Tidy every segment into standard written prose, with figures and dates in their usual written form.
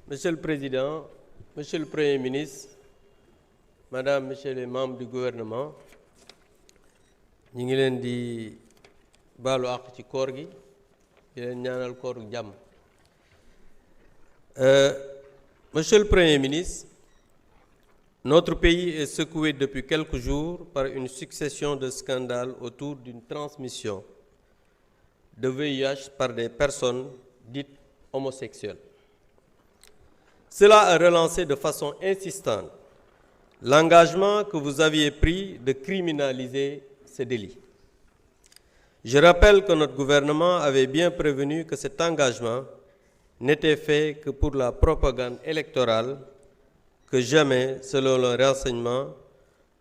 Monsieur le Président, Monsieur le Premier ministre, Madame, Messieurs les membres du gouvernement, ñu ngi leen di baalu àq ci koor gi di leen ñaanal kooru jàmm. Monsieur le Premier ministre, notre pays est secoué depuis quelques jours par une succession de scandales autour d'une transmission de VIH par des personnes dites homosexuelles. Cela a relancé de façon insistante l'engagement que vous aviez pris de criminaliser ce délit. Je rappelle que notre gouvernement avait bien prévenu que cet engagement n'était fait que pour la propagande électorale, que jamais, selon le renseignement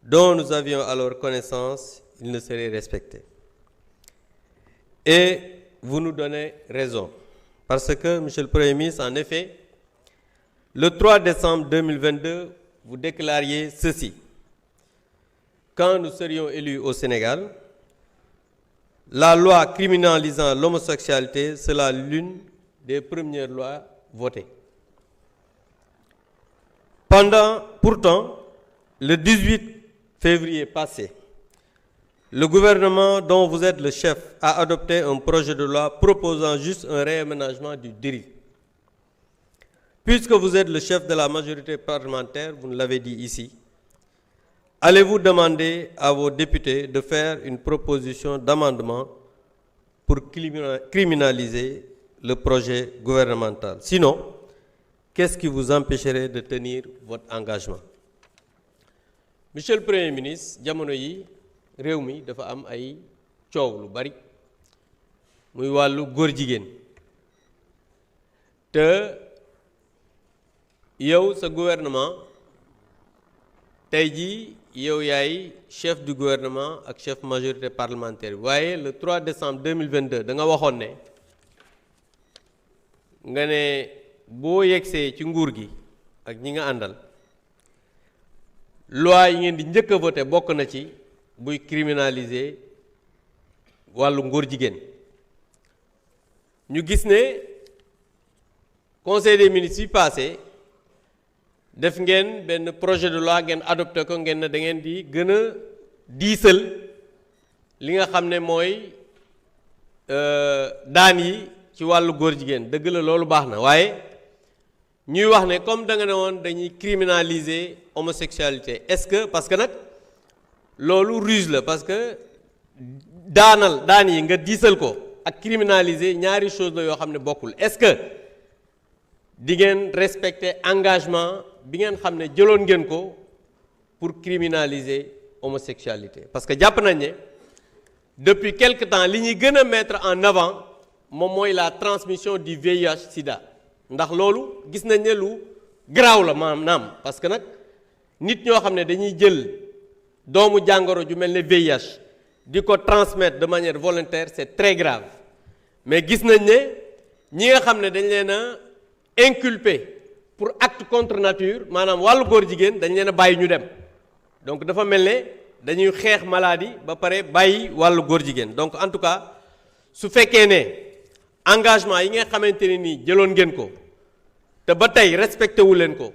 dont nous avions alors connaissance, il ne serait respecté. Et vous nous donnez raison, parce que, Monsieur le Premier ministre, en effet, le 3 décembre 2022, vous déclariez ceci. Quand nous serions élus au Sénégal, la loi criminalisant l'homosexualité sera l'une des premières lois votées. Pourtant, le 18 février passé, le gouvernement dont vous êtes le chef a adopté un projet de loi proposant juste un réaménagement du délit. Puisque vous êtes le chef de la majorité parlementaire, vous nous l'avez dit ici, allez-vous demander à vos députés de faire une proposition d'amendement pour criminaliser le projet gouvernemental? Sinon, qu'est-ce qui vous empêcherait de tenir votre engagement? Monsieur le Premier ministre, jamono yi réew mi dafa am ay coow lu bari muy wàllu góor jigéen te yow sa gouvernement tey jii yow yaay chef du gouvernement ak chef majorité parlementaire bi waaye le 3 décembre 2022 da nga waxoon ne nga ne boo yegsee ci nguur gi ak ñi nga àndal loi yi ngeen di njëkk a voté bokk na ci buy criminaliser wàllu ngóor jigéen ñu gis ne conseil des ministres yi passé def ngeen benn projet de loi ngeen adopté ko ngeen ne da ngeen di gën a diisal li nga xam ne mooy daan yi ci wàllu góor jigéen dëgg la loolu baax na waaye ñuy wax ne comme da nga ne woon dañuy criminaliser homosexualité est-ce que parce que nag loolu ruse la parce que daan yi nga diisal ko ak criminaliser ñaari chose la yoo xam ne bokkul est-ce que di ngeen respecter engagement bi ngeen xam ne jëloon ngeen ko pour criminaliser homosexualité parce que jàpp nañ ne depuis quelque temps li ñuy gën a mettre en avant moom mooy la transmission du VIH sida ndax loolu gis nañ ne lu garaaw la maanaam parce que nag nit ñoo xam ne dañuy jël doomu jàngoro ju mel ne VIH di ko transmettre de manière volontaire c'est très grave mais gis nañ ne ñi nga xam ne dañ leen a inculpé pour acte contre nature maanaam wàllu góor jigéen dañ leen a bàyyi ñu dem donc dafa mel ne dañuy xeex maladie ba pare bàyyi wàllu góor jigéen donc en tout cas su fekkee ne engagement yi nga xamante ne nii jëloon ngeen ko te ba tey respecté wu leen ko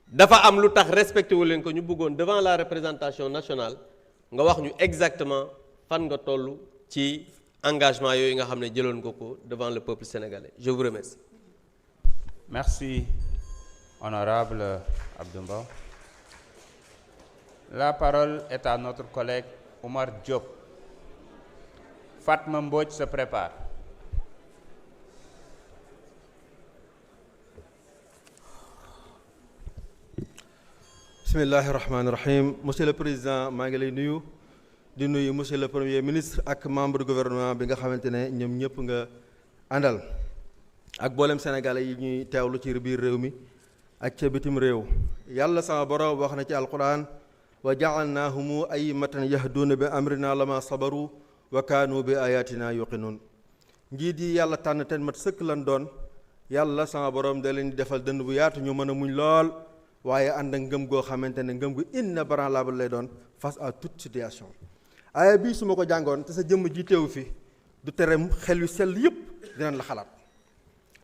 dafa am lu tax respecté wu leen ko ñu bëggoon devant la représentation nationale nga wax ñu exactement fan nga toll ci engagement yooyu nga xam ne jëloon nga ko devant le peuple sénégalais je vous remercie. Merci, honorable Abdoumba. La parole est à notre collègue Oumar Diop. Fatma Mbodj se prépare. Bismillahi rahmani rahim. Monsieur le Président, maa ngi lay nuyu di nuyu monsieur le Premier ministre ak membre du gouvernement bi nga xamante ne ñoom ñëpp nga àndal. ak boolem sénégalais yi ñuy teewlu ci biir réew mi ak ca bitim réew yàlla sama borom wax na ci alquran wa ja'alnaahum a'immatan yahduuna bi amrina lama sabaru wa kaanu bi ayatina yuqinun njiit yi yàlla tànn te mat sëkk lan doon yàlla sama borom da leen di defal dënd bu yaatu ñu mën a muñ lool waaye ànd ak ngëm goo xamante ne ngëm gu inébranlable lay doon face à toute situation aaya bii su ma ko jàngoon te sa jëmm ji teewu fi du tere xel yu sell yëpp dinañ la xalaat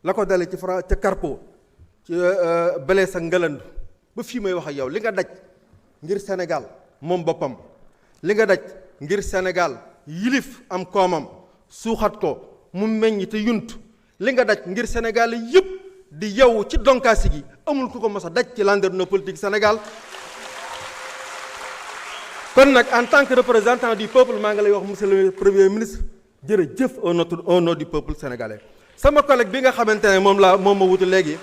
la ko dale ci ca Carpo Blaise sa Ngalandu ba fii may wax ak yow li nga daj ngir Sénégal moom boppam li nga daj ngir Sénégal yilif am koomam suuxat ko mu meññ te yunt li nga daj ngir Sénégal yëpp di yow ci donkaasi gi amul ku ko mos a daj ci landerneau politique Sénégal. kon nag en tant que représentant du peuple maa ngi lay wax monsieur le premier ministre jërëjëf au nom du peuple sénégalais. sama collègue bi nga xamante ne moom ma wutu léegi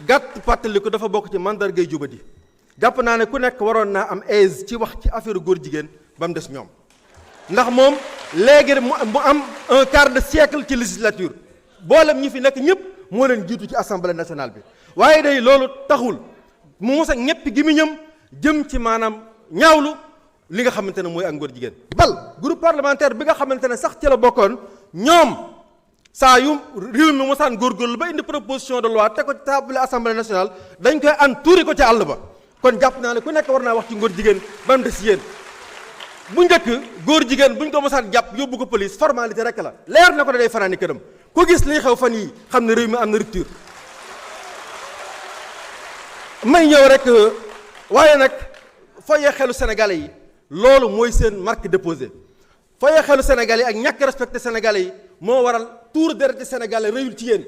gàtt fàttaliku dafa bokk ci mandargay jubadi jàpp naa ne ku nekk waroon naa am aise ci wax ci affaire góor jigéen ba mu des ñoom ndax moom léegi mu am un quart de siècle ci législature boolem ñi fi nekk ñëpp moo leen jiitu ci assemblée nationale bi waaye day loolu taxul mu mos a ñeppi gi mu ñëm jëm ci maanaam ñaawlu li nga xamante ne mooy ak ngóor jigéen. bal groupe parlementaire bi nga xamante ne sax ci la bokkoon ñoom saa yu réew mi mosaan góorgóorlu ba indi proposition de loi te ko ci table assemblée nationale dañ koy an tuuri ko ci àll ba kon jàpp naa ne ku nekk war naa wax ci ngóor jigéen ba mu des yéen. bu njëkk góor jigéen buñ ko mosaan jàpp yóbbu ko police formalité rek la leer na ko da day fanaani këram ku gis liy xew fan yi xam ne réew mi am na rupture. may ñëw rek waaye nag foyee xelu sénégalais yi loolu mooy seen marque déposée foyee xelu sénégalais yi ak ñàkk respecté sénégalais yi moo waral tuur deret sénégalais rëyul ci yéen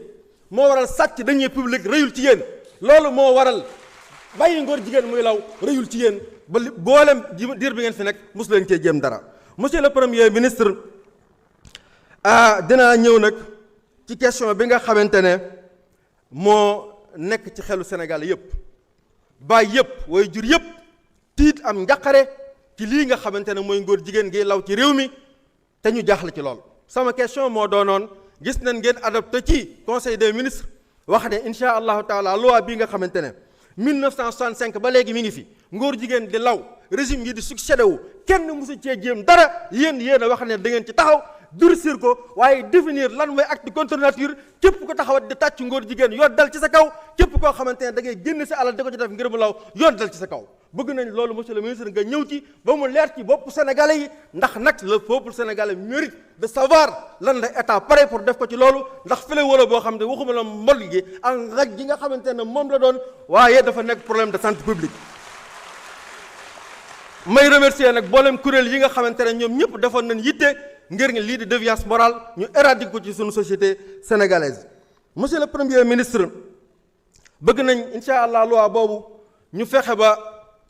moo waral sàcc deniers publics rëyul ci yéen loolu moo waral bàyyi ngóor jigéen muy law rëyul ci yéen ba boolem diir bi ngeen fi nekk mosu leen cee jéem dara. monsieur le premier ministre dinaa ñëw nag ci question bi nga xamante ne moo nekk ci xelu sénégalais yépp baay yëpp way jur yëpp tiit am njaqare ci lii nga xamante ne mooy ngóor jigéen gi law ci réew mi te ñu jaaxle ci lool. sama question moo doonoon gis nañ ngeen adopté ci conseil des ministres wax ne incha allahu taala loi bii nga xamante ne 1965 ba léegi mi ngi fi ngóor jigéen di law régime yi di succédé wu kenn mosu cee jéem dara yéen a wax ne da ngeen ci taxaw durcir ko waaye définir lan mooy acte contre nature képp ko taxawat di tàcc ngóor jigéen yoon dal ci sa kaw képp koo xamante ne da ngay génn sa alal di ko ci def ngir mu law yoon dal ci sa kaw. bëgg nañ loolu monsieur le ministre nga ñëw ci ba mu leer ci bopp sénégalais yi ndax nag le peuple sénégalais mérite de savoir lan la état pare pour def ko ci loolu ndax fële wala boo xam ne waxuma la mbol gi ak ngaj gi nga xamante ne moom la doon waaye dafa nekk problème de santé publique. may remercier nag boolem kuréel yi nga xamante ne ñoom ñëpp defoon nañ yitte ngir lii di déviance morale ñu éradiquer ko ci suñu société sénégalaise. monsieur le premier ministre bëgg nañ incha allah loi boobu ñu fexe ba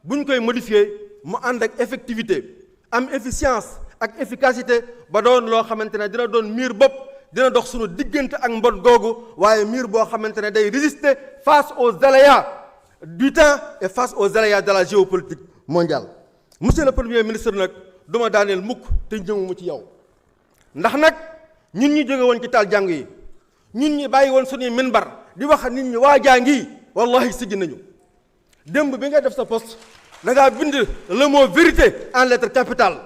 buñ koy modifier mu ànd ak effectivité am efficience ak efficacité ba doon loo xamante ne dina doon miir bopp dina dox suñu diggante ak mbon googu waaye miir boo xamante ne day résister face aux aléas du temps et face aux aléas de la géopolitique mondiale. monsieur le premier ministre nag duma daaneel mukk te ñëwuma ci yow ndax nag ñun ñi jóge woon ci taal jàng yi ñun ñi bàyyi woon suñuy minbar di wax nit ñi waa jàngi wallahi siggi nañu démb bi nga def sa poste da ngaa bind le mot vérité en lettre capitale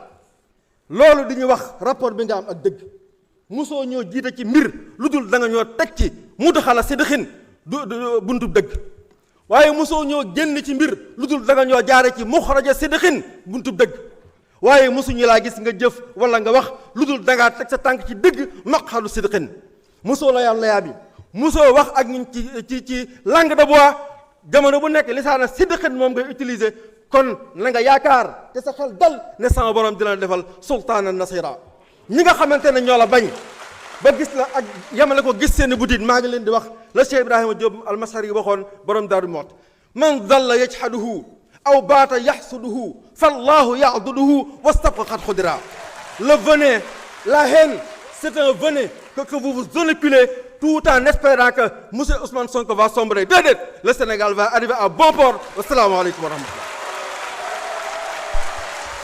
loolu di ñu wax rapport bi nga am ak dëgg mosoo ñoo jiite ci mbir lu dul da nga ñoo teg ci mutu xala sidixin du buntu dëgg waaye mosoo ñoo génn ci mbir lu dul da nga ñoo jaare ci muxraja sidixin buntu dëgg waaye mosuñu laa gis nga jëf wala nga wax lu dul da ngaa teg sa tànk ci dëgg maqxalu sidixin mosoo la yàlla yaa bi mosoo wax ak ñun ci langue de bois jamono bu nekk lisaana sidixin moom ngay utiliser kon na nga yaakaar te sa xel dal ne sama borom dina defal sultaana nasira ñi nga xamante ne ñoo la bañ ba gis la ak yamale ko gis seeni butit maa ngi leen di wax la Cheikh Ibrahima Diop almasari waxoon borom Daaru Muxti man dalla yajhaduhu aw baata yaxsuduhu fallahu ya'duduhu wastaqat xudira le venin la haine c'est un venin que vous vous inoculez tout en espérant que monsieur Ousmane Sonko va sombrer déedéet le Sénégal va arriver à bon port. Assalaamu aleykum wa rahmatullah.